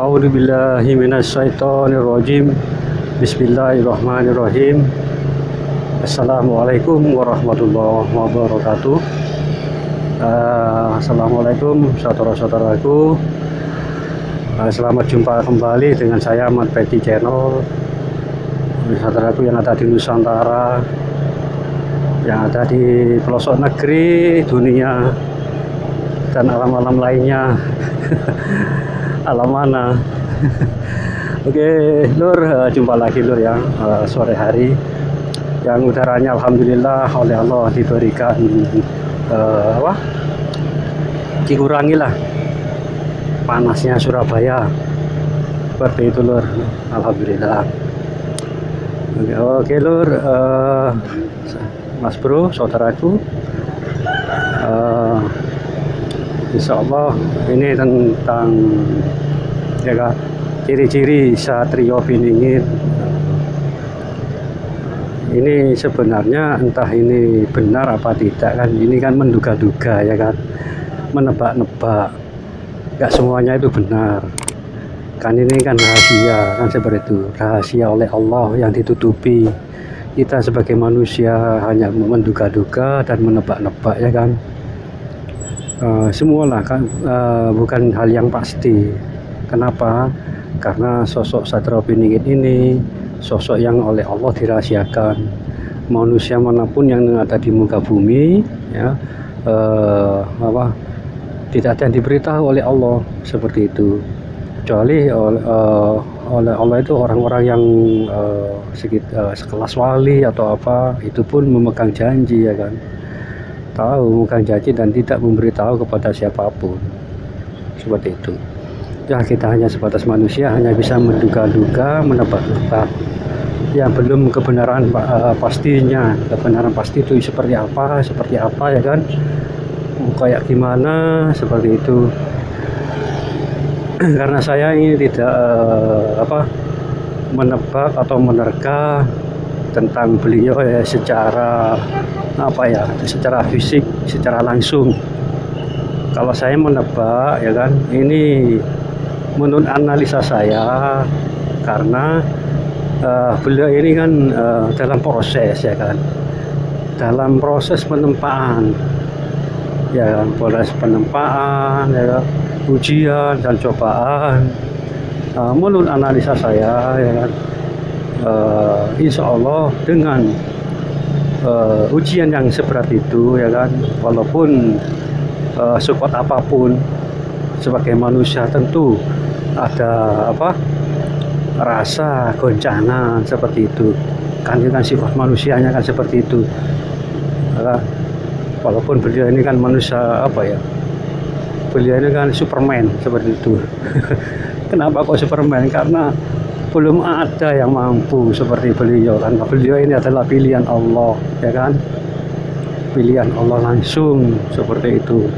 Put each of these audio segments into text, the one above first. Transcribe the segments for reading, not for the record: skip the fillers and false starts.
A'udzu billahi minasyaitonir rajim. Bismillahirrahmanirrahim. Assalamualaikum warahmatullahi wabarakatuh. Assalamualaikum saudara-saudaraku. Selamat jumpa kembali dengan saya Ahmad Pedi Channel. Saudaraku yang ada di Nusantara, yang ada di pelosok negeri, dunia, dan alam-alam lainnya. Alam mana? Oke, Lur, jumpa lagi Lur ya, sore hari yang udaranya alhamdulillah oleh Allah diberikan dikurangilah panasnya Surabaya, seperti itu Lur, alhamdulillah. Oke Lur, Mas Bro, saudaraku, insya Allah ini tentang ya kan, ciri-ciri Satrio Piningit. Ini sebenarnya entah ini benar apa tidak kan, ini kan menduga-duga ya kan, menebak-nebak, gak semuanya itu benar kan, ini kan rahasia kan, seperti itu, rahasia oleh Allah yang ditutupi. Kita sebagai manusia hanya menduga-duga dan menebak-nebak ya kan. Semualah kan, bukan hal yang pasti. Kenapa? Karena sosok Satrio Piningit ini sosok yang oleh Allah dirahasiakan. Manusia manapun yang ada di muka bumi ya, tidak ada yang diberitahu oleh Allah seperti itu, kecuali oleh Allah itu orang-orang yang sekelas wali atau apa, itu pun memegang janji ya kan, tahu memegang janji dan tidak memberitahu kepada siapapun, seperti itu ya. Kita hanya sebatas manusia, hanya bisa menduga-duga, menebak-nebak yang belum kebenaran pastinya. Kebenaran pasti itu seperti apa ya kan, kayak gimana, seperti itu. Karena saya ini tidak menebak atau menerka tentang beliau ya, secara secara fisik, secara langsung. Kalau saya menebak ya kan, ini menurut analisa saya, karena beliau ini kan dalam proses ya kan, dalam proses penempaan ya kan, proses penempaan ya kan, ujian dan cobaan. Menurut analisa saya ya kan, insya Allah dengan ujian yang seberat itu ya kan, walaupun support apapun, sebagai manusia tentu ada rasa goncangan seperti itu kan, sifat manusianya kan seperti itu. Walaupun beliau ini kan manusia beliau ini kan Superman seperti itu. Kenapa kok Superman? Karena belum ada yang mampu seperti beliau kan. Beliau ini adalah pilihan Allah ya kan, pilihan Allah langsung seperti itu,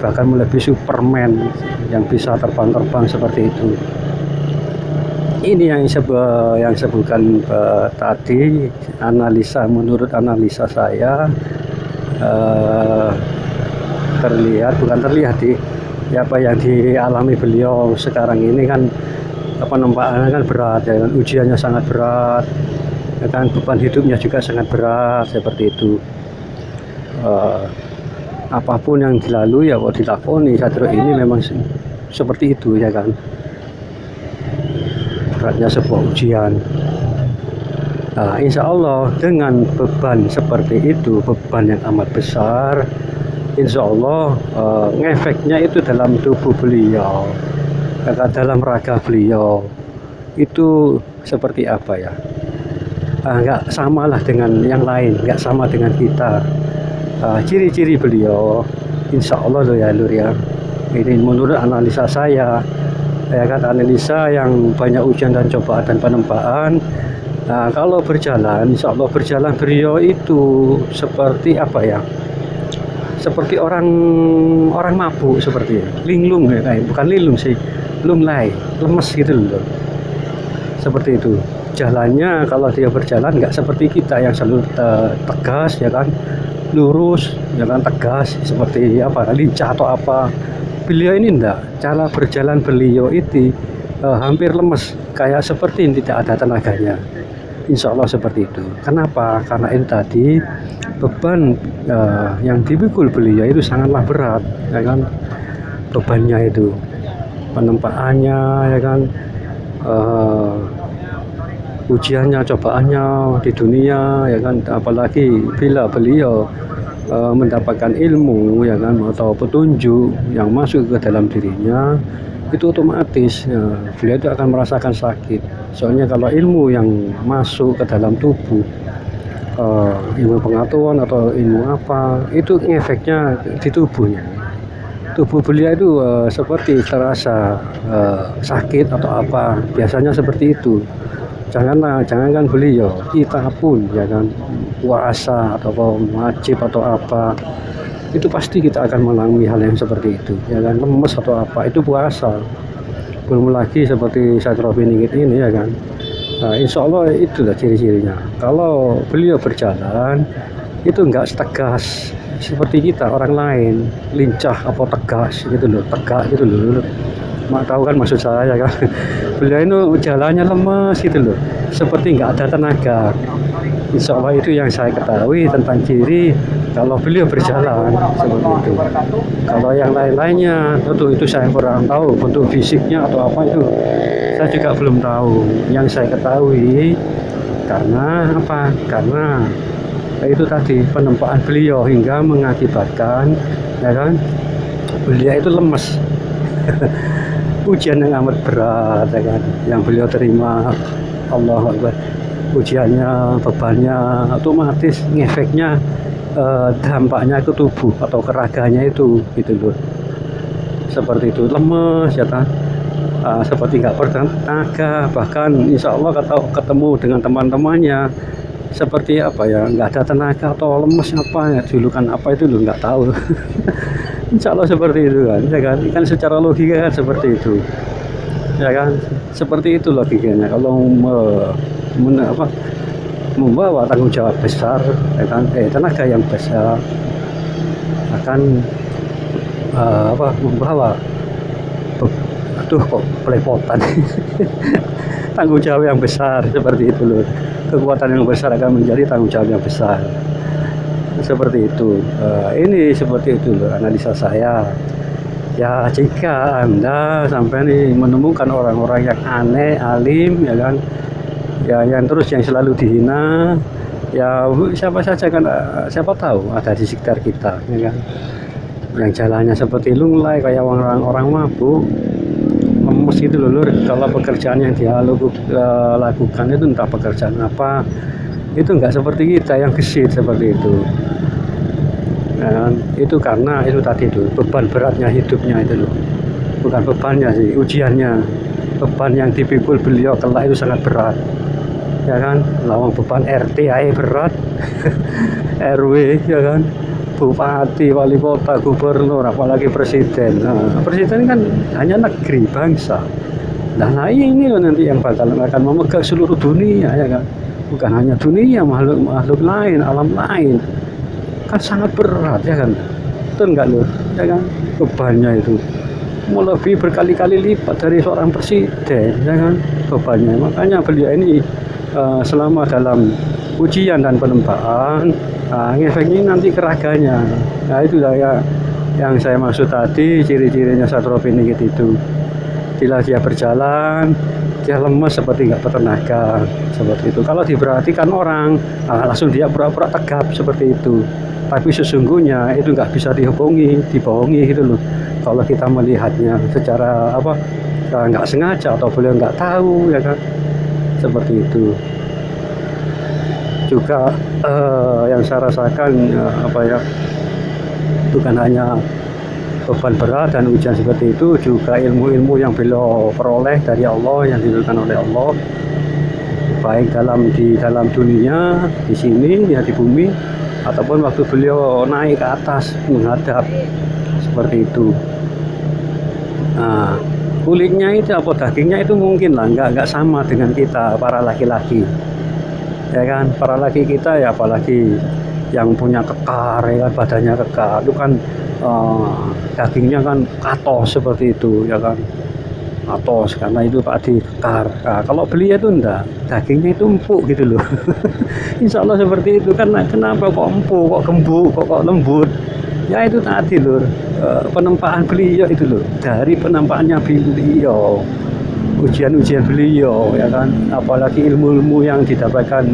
bahkan melebihi Superman yang bisa terbang-terbang seperti itu. Ini yang sebutkan tadi, analisa, menurut analisa saya terlihat ya, apa yang dialami beliau sekarang ini kan, penempaannya kan berat ya kan, ujiannya sangat berat ya kan, beban hidupnya juga sangat berat seperti itu. Apapun yang dilalui ya kok dilakoni, Satrio ini memang seperti itu ya kan, beratnya sebuah ujian. Insya Allah dengan beban seperti itu, beban yang amat besar, insya Allah ngefeknya itu dalam tubuh beliau, dalam raga beliau itu seperti apa ya, nggak samalah dengan yang lain, nggak sama dengan kita. Ciri-ciri beliau insya Allah loh ya Lur ya, ini menurut analisa saya ya kan, analisa yang banyak ujian dan cobaan dan penempaan. Kalau berjalan, insya Allah berjalan, beliau itu seperti seperti orang mabuk, seperti linglung ya, bukan linglung sih, lunglai, lemes gitu loh, seperti itu jalannya. Kalau dia berjalan nggak seperti kita yang selalu tegas ya kan, lurus ya kan, tegas seperti lincah atau apa. beliau ini enggak, cara berjalan beliau itu hampir lemes, kayak seperti tidak ada tenaganya. Insya Allah seperti itu. Kenapa? Karena itu tadi beban yang dipikul beliau itu sangatlah berat, ya kan? Bebannya itu, penempaannya, ya kan? Ujiannya, cobaannya di dunia, ya kan? Apalagi bila beliau mendapatkan ilmu, ya kan, atau petunjuk yang masuk ke dalam dirinya, itu otomatis beliau itu akan merasakan sakit. Soalnya kalau ilmu yang masuk ke dalam tubuh, ilmu pengetahuan atau ilmu apa, itu efeknya di tubuhnya. Tubuh beliau itu seperti terasa sakit atau apa, biasanya seperti itu. Jangankan beliau, kita pun, ya kan, puasa atau wajib atau apa, itu pasti kita akan mengalami hal yang seperti itu, ya kan, lemes atau apa, itu puasa. Belum lagi seperti sakrofiningit ini, ya kan. Nah, insya Allah itulah ciri-cirinya. Kalau beliau berjalan itu enggak tegas seperti kita orang lain, lincah apa tegas gitu loh, tegak gitu loh. Mak tahu kan maksud saya kan. Beliau itu jalannya lemas gitu loh, seperti nggak ada tenaga. Insya Allah itu yang saya ketahui tentang ciri kalau beliau berjalan seperti itu. Kalau yang lain-lainnya tentu itu saya kurang tahu, bentuk fisiknya atau apa itu saya juga belum tahu. Yang saya ketahui karena apa? Karena itu tadi penempaan beliau hingga mengakibatkan, ya kan, beliau itu lemes. Ujian yang amat berat, ya kan, yang beliau terima. Allah Akbar. Ujiannya, bebannya, otomatis ngefeknya, dampaknya ke tubuh atau ke raganya itu, gitu loh. Seperti itu, lemes, ya kan. Seperti nggak bertenaga, bahkan insya Allah ketemu dengan teman-temannya seperti apa ya, nggak ada tenaga atau lemes apa ya, julukan apa itu loh, nggak tahu. Insya Allah seperti itu kan, ya kan secara logika kan seperti itu, ya kan, seperti itu logikanya. Kalau membawa tanggung jawab besar, ya kan, tenaga yang besar akan membawa kok pelepotan. Tanggung jawab yang besar seperti itu loh, kekuatan yang besar akan menjadi tanggung jawab yang besar. Seperti itu. Ini seperti itu loh analisa saya. Ya jika Anda sampai nih menemukan orang-orang yang aneh, alim, ya kan, ya yang selalu dihina, ya siapa saja kan, siapa tahu ada di sekitar kita, ya kan, yang jalannya seperti lunglai kayak orang-orang mabuk, lemes gitu loh Lur. Kalau pekerjaan yang dia lakukan itu entah pekerjaan apa, itu enggak seperti kita yang gesit seperti itu. Nah, itu karena itu tadi itu beban beratnya hidupnya itu loh, bukan bebannya sih, ujiannya. Beban yang dipikul beliau kelak itu sangat berat, ya kan. Lawang beban RT aja berat. RW, ya kan, bupati, wali kota, gubernur, apalagi presiden. Nah, presiden kan hanya negeri, bangsa. Nah ini loh nanti yang akan memegang seluruh dunia, ya kan, bukan hanya dunia, makhluk lain, alam lain. Kan sangat berat, ya kan, betul nggak loh, ya kan, bebannya itu lebih berkali-kali lipat dari seorang presiden, ya kan, bebannya. Makanya beliau ini selama dalam ujian dan penempaan, ngefeknya nanti ke raganya. Nah itulah ya yang saya maksud tadi, ciri-cirinya sakrofiningit itu. Bila dia berjalan, dia lemes seperti nggak bertenaga, seperti itu. Kalau diperhatikan orang, langsung dia pura-pura tegap seperti itu. Tapi sesungguhnya itu nggak bisa dibohongi gitu loh. Kalau kita melihatnya secara nggak sengaja atau beliau nggak tahu, ya kan, seperti itu. Juga yang saya rasakan bukan hanya beban berat dan ujian seperti itu, juga ilmu-ilmu yang beliau peroleh dari Allah, yang diberikan oleh Allah, baik di dalam dunia di sini, ya di bumi, ataupun waktu beliau naik ke atas menghadap, seperti itu. Nah, kulitnya itu dagingnya itu mungkin lah nggak sama dengan kita para laki-laki, ya kan. Para laki kita ya, apalagi yang punya kekar, ya kan, badannya kekar, itu kan eh, dagingnya kan katos seperti itu ya kan, atos karena itu Pak dikekar. Nah, kalau beli itu enggak, dagingnya itu empuk gitu loh. Insya Allah seperti itu kan. Kenapa kok empuk, kok gembuk, kok lembut? Ya itu tadi lur, penempaan beliau itu loh, dari penempaannya beliau, ujian-ujian beliau ya kan, apalagi ilmu-ilmu yang didapatkan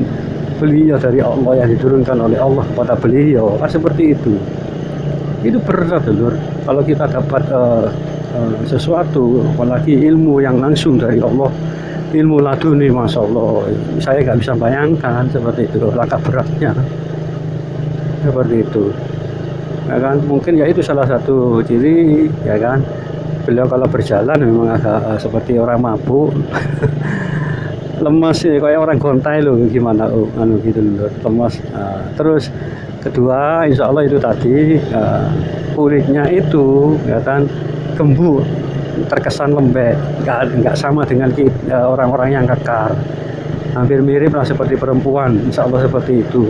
beliau dari Allah, yang diturunkan oleh Allah kepada beliau kan seperti itu berat lur. Kalau kita dapat sesuatu, apalagi ilmu yang langsung dari Allah, ilmu laduni, masya Allah, saya nggak bisa bayangkan seperti itu langkah beratnya seperti itu ya kan. Mungkin ya itu salah satu ciri ya kan, beliau kalau berjalan memang agak seperti orang mabuk. Lemas sih kayak orang gontai loh, gimana anu gitu loh, lemas. Terus kedua insya Allah itu tadi kulitnya itu ya kan gembur, terkesan lembek, nggak sama dengan orang-orang yang kekar, hampir mirip lah seperti perempuan, insya Allah seperti itu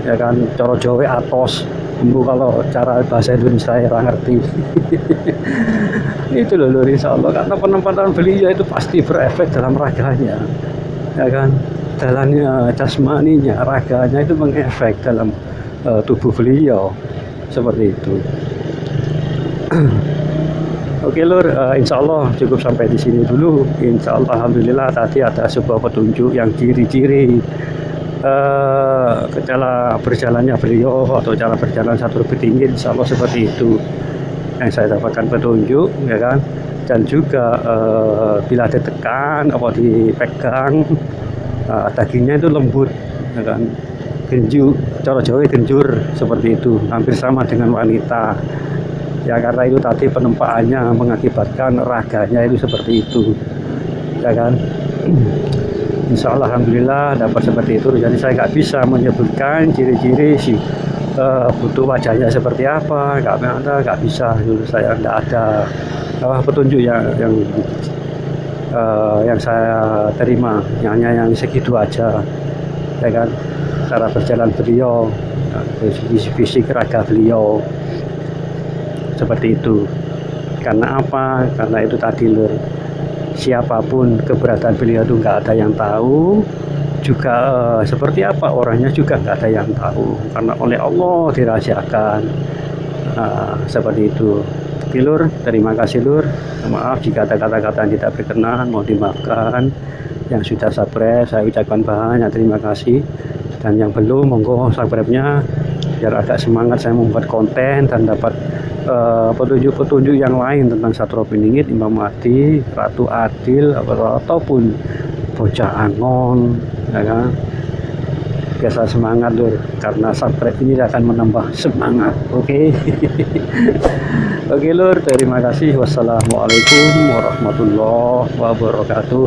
ya kan. Coro Jawa atos bu, kalau cara bahasa Indonesia saya nggak ngerti. Itu loh insya Allah, karena penempatan beliau itu pasti berefek dalam raganya ya kan, dalamnya jasmaninya, raganya itu mengefek dalam tubuh beliau seperti itu. Oke lur, insya Allah cukup sampai di sini dulu. Insya Allah alhamdulillah tadi ada sebuah petunjuk yang ciri-ciri cara berjalannya beliau atau cara berjalan satu lebih tinggi, insya Allah seperti itu yang saya dapatkan petunjuk ya kan. Dan juga bila ditekan atau dipegang, dagingnya itu lembut ya kan, genju, cara Jawa genjur seperti itu, hampir sama dengan wanita ya, karena itu tadi penempaannya mengakibatkan raganya itu seperti itu ya kan. Insya Allah alhamdulillah dapat seperti itu. Jadi saya nggak bisa menyebutkan ciri-ciri si butuh wajahnya seperti apa, nggak bisa dulu. Saya nggak ada petunjuk yang saya terima, hanya yang segitu aja ya kan. Cara berjalan beliau, fisik raga beliau seperti itu. Karena apa? Karena itu tadi lur, siapapun keberadaan beliau itu nggak ada yang tahu, juga seperti apa orangnya juga nggak ada yang tahu, karena oleh Allah dirahasiakan seperti itu. Oke lur, terima kasih lur, maaf jika ada kata-kata yang tidak berkenan, mau dimaafkan. Yang sudah subscribe saya ucapkan banyak terima kasih, dan yang belum monggo subscribe-nya biar agak semangat saya membuat konten dan dapat petunjuk-petunjuk yang lain tentang Satrio Piningit, Imam Mahdi, Ratu Adil, ataupun Bocah Angon ya kan. Biasa semangat lur, karena subscribe ini akan menambah semangat. Oke. Oke lur, terima kasih. Wassalamualaikum warahmatullahi wabarakatuh.